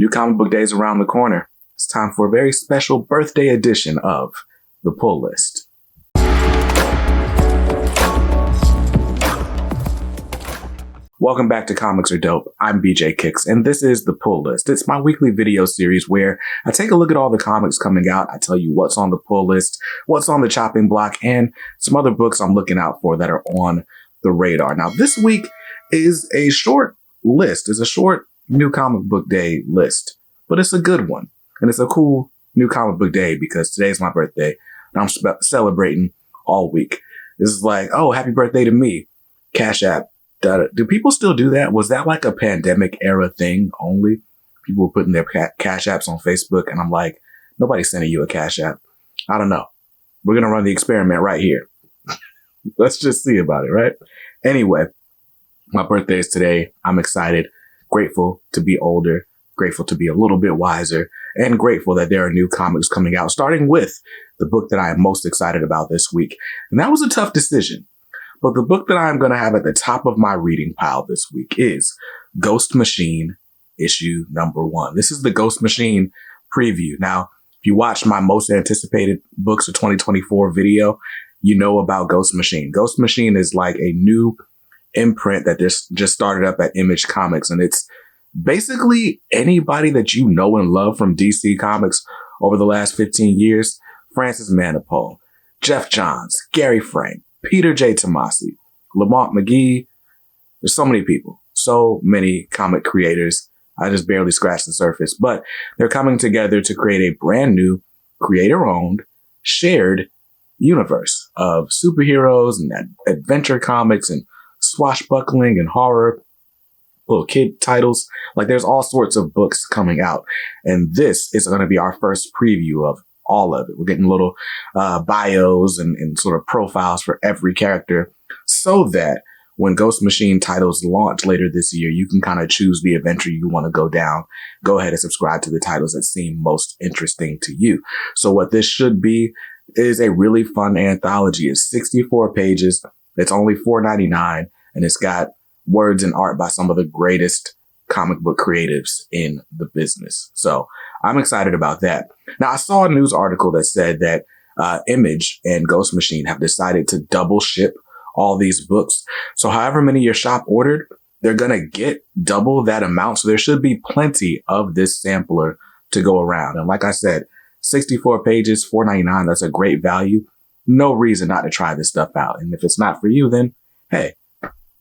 New comic book day is around the corner. It's time for a very special birthday edition of The Pull List. Welcome back to Comics Are Dope. I'm BJ Kicks, and this is The Pull List. It's my weekly video series where I take a look at all the comics coming out. I tell you what's on the pull list, what's on the chopping block, and some other books I'm looking out for that are on the radar. Now, this week is a short list. It's a short new comic book day list, but it's a good one. And it's a cool new comic book day because today's my birthday, and I'm celebrating all week. This is like, oh, happy birthday to me. Cash App. Do people still do that? Was that like a pandemic era thing only? People were putting their cash apps on Facebook, and I'm like, nobody's sending you a cash app. I don't know. We're going to run the experiment right here. Let's just see about it, right? Anyway, my birthday is today. I'm excited, grateful to be older, grateful to be a little bit wiser, and grateful that there are new comics coming out, starting with the book that I am most excited about this week. And that was a tough decision. But the book that I'm going to have at the top of my reading pile this week is Ghost Machine, issue number 1. This is the Ghost Machine preview. Now, if you watched my most anticipated books of 2024 video, you know about Ghost Machine. Ghost Machine is like a new imprint that just started up at Image Comics. And it's basically anybody that you know and love from DC Comics over the last 15 years. Francis Manapul, Jeff Johns, Gary Frank, Peter J. Tomasi, Lamont McGee. There's so many people, so many comic creators. I just barely scratched the surface, but they're coming together to create a brand new creator-owned shared universe of superheroes and adventure comics and swashbuckling and horror, little kid titles. Like there's all sorts of books coming out. And this is going to be our first preview of all of it. We're getting little bios and sort of profiles for every character so that when Ghost Machine titles launch later this year, you can kind of choose the adventure you want to go down. Go ahead and subscribe to the titles that seem most interesting to you. So what this should be is a really fun anthology. It's 64 pages. It's only $4.99, and it's got words and art by some of the greatest comic book creatives in the business. So I'm excited about that. Now, I saw a news article that said that Image and Ghost Machine have decided to double ship all these books. So however many your shop ordered, they're going to get double that amount. So there should be plenty of this sampler to go around. And like I said, 64 pages, $4.99. That's a great value. No reason not to try this stuff out. And if it's not for you, then hey,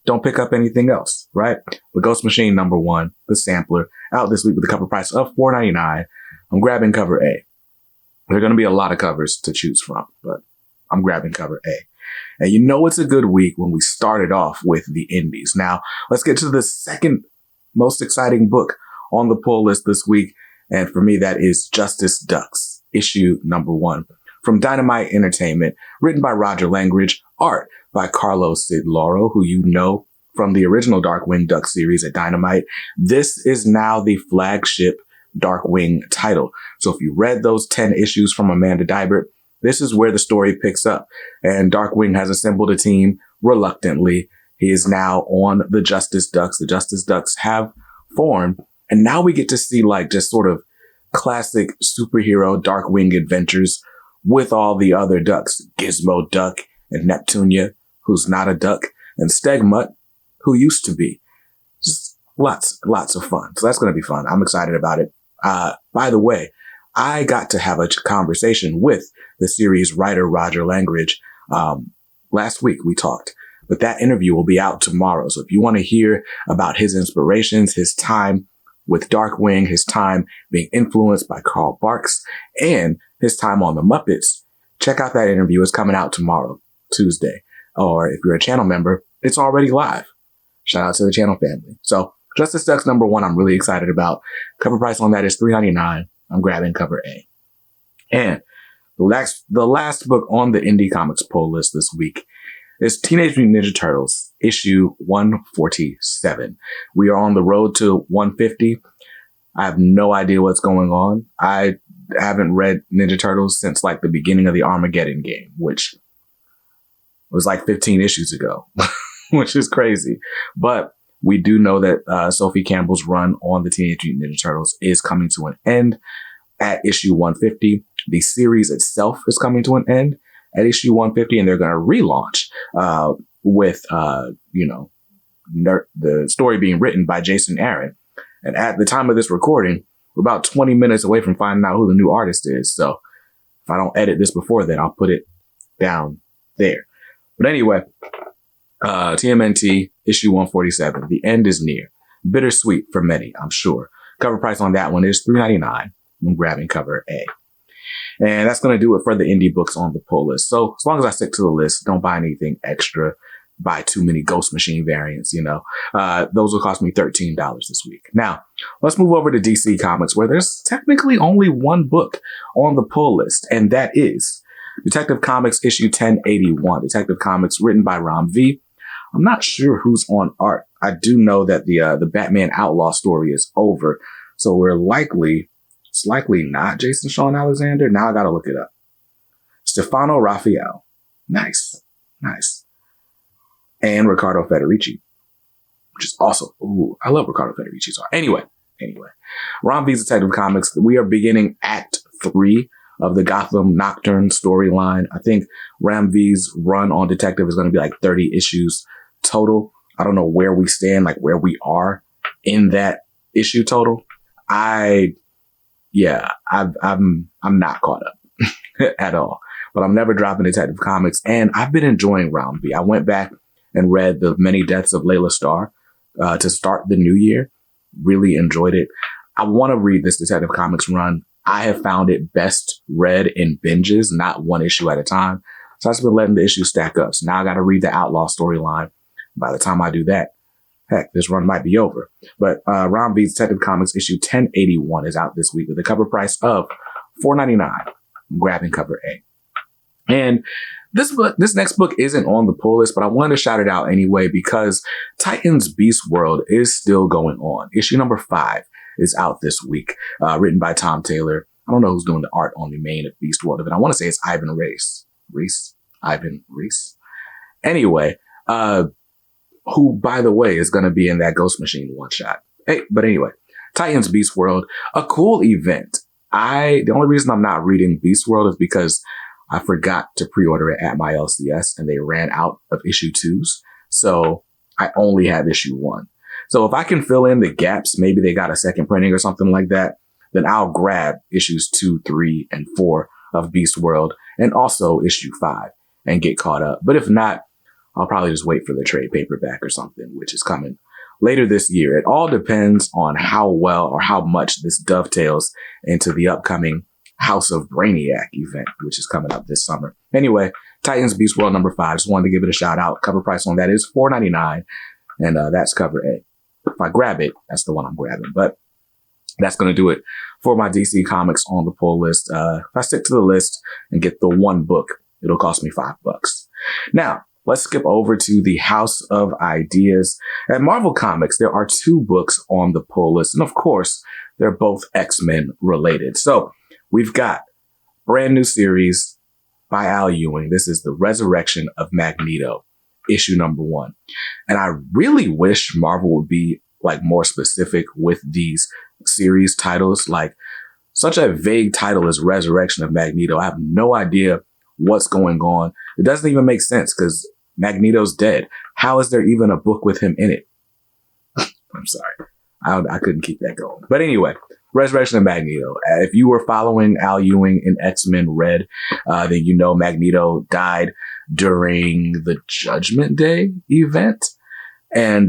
don't pick up anything else, right? But Ghost Machine number 1, the sampler, out this week with a cover price of $4.99. I'm grabbing cover A. There are going to be a lot of covers to choose from, but I'm grabbing cover A. And you know it's a good week when we started off with the indies. Now, let's get to the second most exciting book on the pull list this week. And for me, that is Justice Ducks, issue number 1. From Dynamite Entertainment, written by Roger Langridge, art by Carlos Sid Lauro, who you know from the original Darkwing Duck series at Dynamite. This is now the flagship Darkwing title. So if you read those 10 issues from Amanda Dibert, this is where the story picks up. And Darkwing has assembled a team reluctantly. He is now on the Justice Ducks. The Justice Ducks have formed. And now we get to see like just sort of classic superhero Darkwing adventures with all the other ducks. Gizmo Duck and Neptunia, who's not a duck, and Stegmutt, who used to be. Just lots of fun. So that's going to be fun. I'm excited about it. By the way, I got to have a conversation with the series writer Roger Langridge. Last week we talked, but that interview will be out tomorrow. So if you want to hear about his inspirations, his time with Darkwing, his time being influenced by Carl Barks, and his time on the Muppets, check out that interview. It's coming out tomorrow, Tuesday. Or if you're a channel member, it's already live. Shout out to the channel family. So Justice Ducks number 1, I'm really excited about. Cover price on that is $3.99. I'm grabbing cover A. And the last book on the Indie Comics pull list this week is Teenage Mutant Ninja Turtles, issue 147. We are on the road to 150. I have no idea what's going on. I haven't read Ninja Turtles since like the beginning of the Armageddon game, which was like 15 issues ago, which is crazy. But We do know that Sophie Campbell's run on the Teenage Mutant Ninja Turtles is coming to an end at issue 150. The series itself is coming to an end at issue 150, and they're going to relaunch with, the story being written by Jason Aaron. And at the time of this recording, we're about 20 minutes away from finding out who the new artist is. So if I don't edit this before then, I'll put it down there. But anyway, TMNT issue 147. The end is near. Bittersweet for many, I'm sure. Cover price on that one is $3.99. I'm grabbing cover A. And that's going to do it for the indie books on the pull list. So as long as I stick to the list, don't buy anything extra, buy too many Ghost Machine variants, those will cost me $13 this week. Now, let's move over to DC Comics, where there's technically only one book on the pull list, and that is Detective Comics issue 1081. Detective Comics written by Ram V. I'm not sure who's on art. I do know that the Batman Outlaw story is over, so it's likely not Jason Shawn Alexander. Now I gotta look it up. Stefano Raphael. Nice. And Riccardo Federici, which is also, I love Riccardo Federici's art. Anyway, Ram V's Detective Comics, we are beginning Act 3 of the Gotham Nocturne storyline. I think Ram V's run on Detective is going to be like 30 issues total. I don't know where we stand, like where we are in that issue total. I'm not caught up at all, but I'm never dropping Detective Comics, and I've been enjoying Ram V. I went back and read The Many Deaths of Layla Starr to start the new year. Really enjoyed it. I want to read this Detective Comics run. I have found it best read in binges, not one issue at a time. So I've just been letting the issues stack up. So now I got to read the Outlaw storyline. By the time I do that, heck, this run might be over. But Ram V's Detective Comics issue 1081 is out this week with a cover price of $4.99. I'm grabbing cover A. And this next book isn't on the pull list, but I wanted to shout it out anyway because Titans Beast World is still going on. Issue number 5 is out this week, written by Tom Taylor. I don't know who's doing the art on the main of Beast World, but I want to say it's Ivan Reis. Ivan Reis. Anyway, who, by the way, is going to be in that Ghost Machine one-shot. But anyway, Titans Beast World, a cool event. The only reason I'm not reading Beast World is because I forgot to pre-order it at my LCS and they ran out of issue 2s. So I only have issue 1. So if I can fill in the gaps, maybe they got a second printing or something like that, then I'll grab issues 2, 3, and 4 of Beast World and also issue 5 and get caught up. But if not, I'll probably just wait for the trade paperback or something, which is coming later this year. It all depends on how well or how much this dovetails into the upcoming House of Brainiac event, which is coming up this summer. Anyway, Titans Beast World number 5. Just wanted to give it a shout out. Cover price on that is $4.99, and that's cover A. If I grab it, that's the one I'm grabbing. But that's going to do it for my DC Comics on the pull list. If I stick to the list and get the one book, it'll cost me $5. Now, let's skip over to the House of Ideas. At Marvel Comics, there are 2 books on the pull list. And of course, they're both X-Men related. So we've got brand new series by Al Ewing. This is The Resurrection of Magneto, issue number 1. And I really wish Marvel would be like more specific with these series titles. Like such a vague title as Resurrection of Magneto. I have no idea what's going on. It doesn't even make sense because Magneto's dead. How is there even a book with him in it? I'm sorry. I couldn't keep that going. But anyway, Resurrection of Magneto. If you were following Al Ewing in X-Men Red, then you know Magneto died during the Judgment Day event. And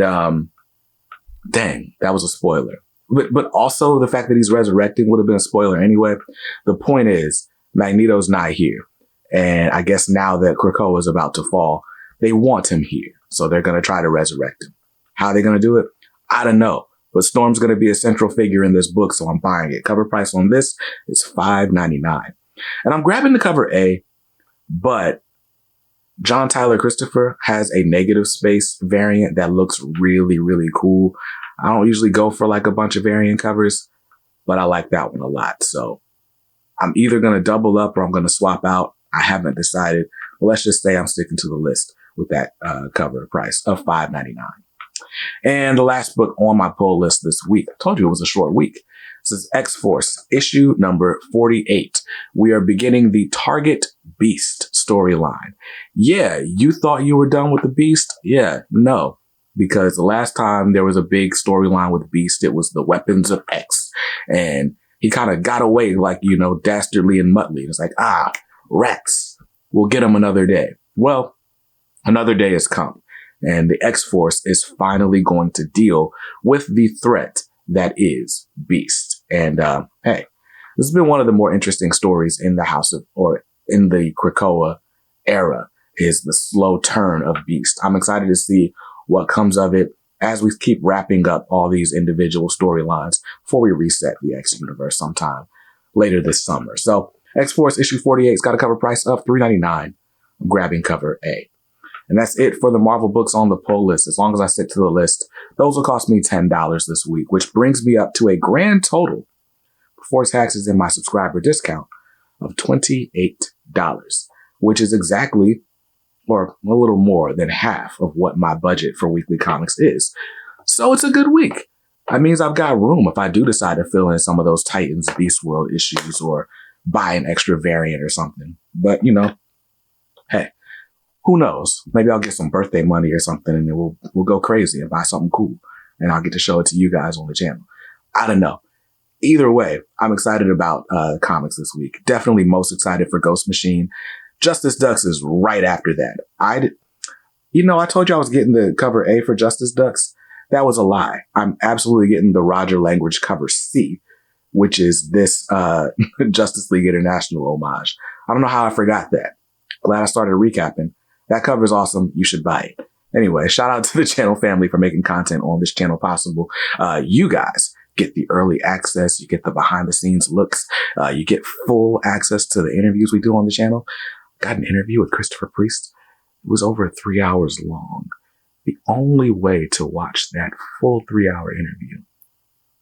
dang, that was a spoiler. But also the fact that he's resurrecting would have been a spoiler anyway. The point is, Magneto's not here. And I guess now that Krakoa is about to fall, they want him here. So they're going to try to resurrect him. How are they going to do it? I don't know. But Storm's going to be a central figure in this book, so I'm buying it. Cover price on this is $5.99. And I'm grabbing the cover A, but John Tyler Christopher has a negative space variant that looks really, really cool. I don't usually go for like a bunch of variant covers, but I like that one a lot. So I'm either going to double up or I'm going to swap out. I haven't decided. But let's just say I'm sticking to the list with that cover price of $5.99. And the last book on my pull list this week, I told you it was a short week. This is X-Force, issue number 48. We are beginning the Target Beast storyline. Yeah, you thought you were done with the Beast? Yeah, no. Because the last time there was a big storyline with Beast, it was the Weapons of X. And he kind of got away like, dastardly and Muttley. It's like, rats. We'll get him another day. Well, another day has come. And the X-Force is finally going to deal with the threat that is Beast. And, hey, this has been one of the more interesting stories in the in the Krakoa era, is the slow turn of Beast. I'm excited to see what comes of it as we keep wrapping up all these individual storylines before we reset the X universe sometime later this summer. So X-Force issue 48's got a cover price of $3.99. I'm grabbing cover A. And that's it for the Marvel books on the pull list. As long as I stick to the list, those will cost me $10 this week, which brings me up to a grand total before taxes and my subscriber discount of $28, which is exactly, or a little more than half of what my budget for weekly comics is. So it's a good week. That means I've got room if I do decide to fill in some of those Titans Beast World issues or buy an extra variant or something. But, hey. Who knows? Maybe I'll get some birthday money or something and then we'll go crazy and buy something cool. And I'll get to show it to you guys on the channel. I don't know. Either way, I'm excited about comics this week. Definitely most excited for Ghost Machine. Justice Ducks is right after that. I told you I was getting the cover A for Justice Ducks. That was a lie. I'm absolutely getting the Roger Language cover C, which is this Justice League International homage. I don't know how I forgot that. Glad I started recapping. That cover is awesome. You should buy it. Anyway, shout out to the channel family for making content on this channel possible. You guys get the early access. You get the behind the scenes looks. You get full access to the interviews we do on the channel. Got an interview with Christopher Priest. It was over 3 hours long. The only way to watch that full 3-hour interview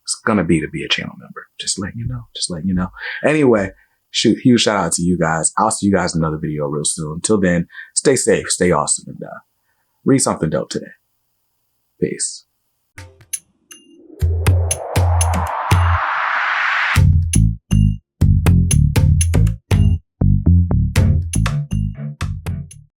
is going to be a channel member. Just letting you know. Anyway, huge shout out to you guys. I'll see you guys in another video real soon. Until then, stay safe, stay awesome, and read something dope today. Peace.